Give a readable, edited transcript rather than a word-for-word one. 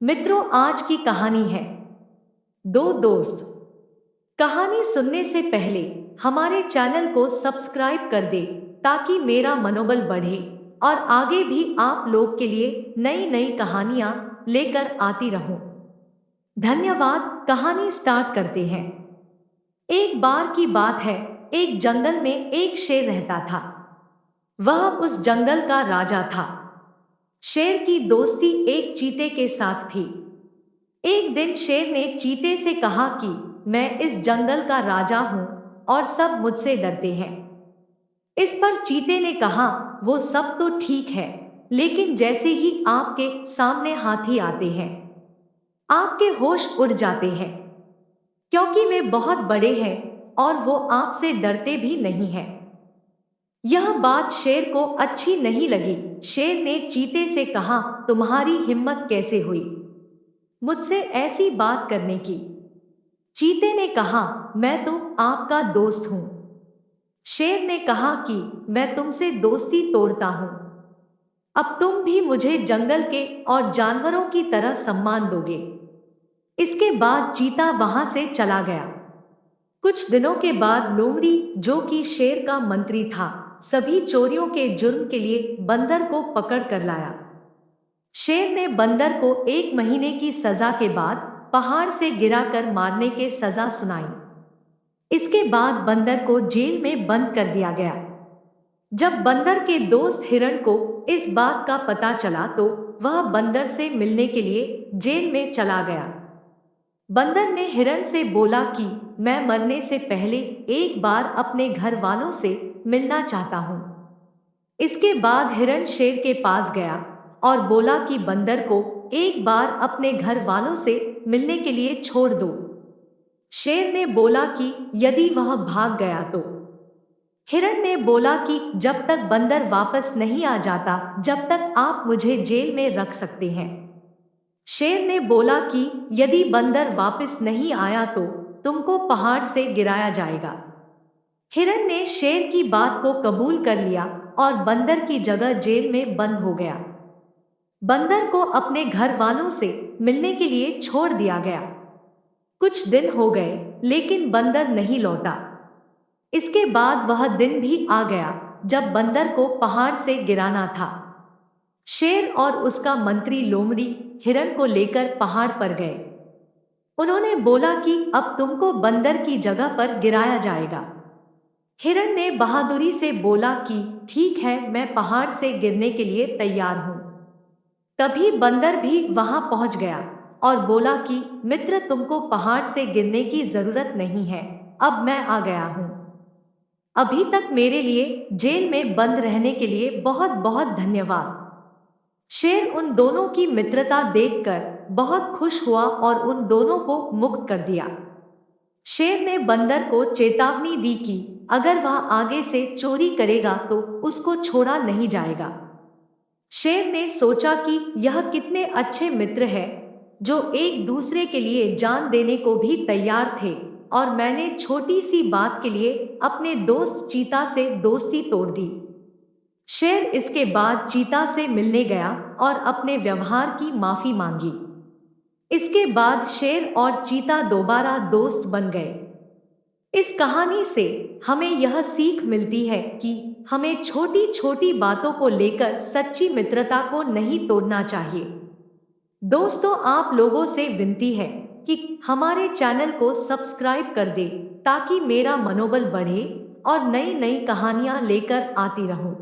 मित्रों, आज की कहानी है दो दोस्त। कहानी सुनने से पहले हमारे चैनल को सब्सक्राइब कर दे ताकि मेरा मनोबल बढ़े और आगे भी आप लोग के लिए नई नई कहानियां लेकर आती रहूं। धन्यवाद। कहानी स्टार्ट करते हैं। एक बार की बात है, एक जंगल में एक शेर रहता था। वह उस जंगल का राजा था। शेर की दोस्ती एक चीते के साथ थी। एक दिन शेर ने चीते से कहा कि मैं इस जंगल का राजा हूं और सब मुझसे डरते हैं। इस पर चीते ने कहा, वो सब तो ठीक है, लेकिन जैसे ही आपके सामने हाथी आते हैं आपके होश उड़ जाते हैं, क्योंकि वे बहुत बड़े हैं और वो आपसे डरते भी नहीं हैं। यह बात शेर को अच्छी नहीं लगी। शेर ने चीते से कहा, तुम्हारी हिम्मत कैसे हुई मुझसे ऐसी बात करने की? चीते ने कहा, मैं तो आपका दोस्त हूं। शेर ने कहा कि मैं तुमसे दोस्ती तोड़ता हूं। अब तुम भी मुझे जंगल के और जानवरों की तरह सम्मान दोगे। इसके बाद चीता वहां से चला गया। कुछ दिनों के बाद लोमड़ी, जो कि शेर का मंत्री था, सभी चोरियों के जुर्म के लिए बंदर को पकड़ कर लाया। शेर ने बंदर को 1 महीने की सजा के बाद पहाड़ से गिराकर मारने के सजा सुनाई। इसके बाद बंदर को जेल में बंद कर दिया गया। जब बंदर के दोस्त हिरण को इस बात का पता चला तो वह बंदर से मिलने के लिए जेल में चला गया। बंदर ने हिरण से बोला कि मैं मरने से पहले एक बार अपने घर वालों से मिलना चाहता हूं। इसके बाद हिरण शेर के पास गया और बोला कि बंदर को एक बार अपने घर वालों से मिलने के लिए छोड़ दो। शेर ने बोला कि यदि वह भाग गया तो? हिरण ने बोला कि जब तक बंदर वापस नहीं आ जाता, जब तक आप मुझे जेल में रख सकते हैं। शेर ने बोला कि यदि बंदर वापस नहीं आया तो तुमको पहाड़ से गिराया जाएगा। हिरण ने शेर की बात को कबूल कर लिया और बंदर की जगह जेल में बंद हो गया। बंदर को अपने घर वालों से मिलने के लिए छोड़ दिया गया। कुछ दिन हो गए, लेकिन बंदर नहीं लौटा। इसके बाद वह दिन भी आ गया जब बंदर को पहाड़ से गिराना था। शेर और उसका मंत्री लोमड़ी हिरण को लेकर पहाड़ पर गए। उन्होंने बोला कि अब तुमको बंदर की जगह पर गिराया जाएगा। हिरण ने बहादुरी से बोला कि ठीक है, मैं पहाड़ से गिरने के लिए तैयार हूं। तभी बंदर भी वहां पहुंच गया और बोला कि मित्र, तुमको पहाड़ से गिरने की जरूरत नहीं है, अब मैं आ गया हूं। अभी तक मेरे लिए जेल में बंद रहने के लिए बहुत बहुत धन्यवाद। शेर उन दोनों की मित्रता देखकर बहुत खुश हुआ और उन दोनों को मुक्त कर दिया। शेर ने बंदर को चेतावनी दी कि अगर वह आगे से चोरी करेगा तो उसको छोड़ा नहीं जाएगा। शेर ने सोचा कि यह कितने अच्छे मित्र हैं जो एक दूसरे के लिए जान देने को भी तैयार थे, और मैंने छोटी सी बात के लिए अपने दोस्त चीता से दोस्ती तोड़ दी। शेर इसके बाद चीता से मिलने गया और अपने व्यवहार की माफी मांगी। इसके बाद शेर और चीता दोबारा दोस्त बन गए। इस कहानी से हमें यह सीख मिलती है कि हमें छोटी छोटी बातों को लेकर सच्ची मित्रता को नहीं तोड़ना चाहिए। दोस्तों, आप लोगों से विनती है कि हमारे चैनल को सब्सक्राइब कर दें ताकि मेरा मनोबल बढ़े और नई नई कहानियां लेकर आती रहूं।